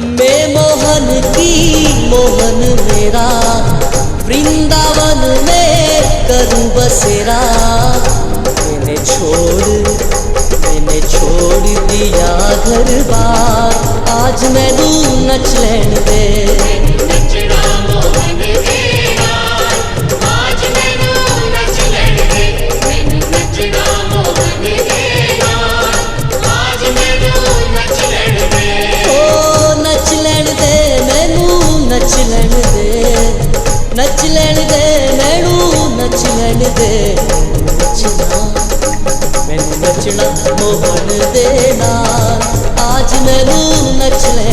मैं मोहन की मोहन मेरा, वृंदावन में करूं बसेरा। मैंने छोड़ दिया घर बार, आज मैनू नच लैण दे। नचना मोहन तेरा, आज मैनू नच लैण दे। मैनू नचना मोहन तेरा, आज मैनू नच लैण दे। ओ नच लैण दे मैनू, नच लैण दे, नच लैण दे मैनू, नच लैण दे। मैनू नचना मोहन दे नाल, आज मैनू नच लैण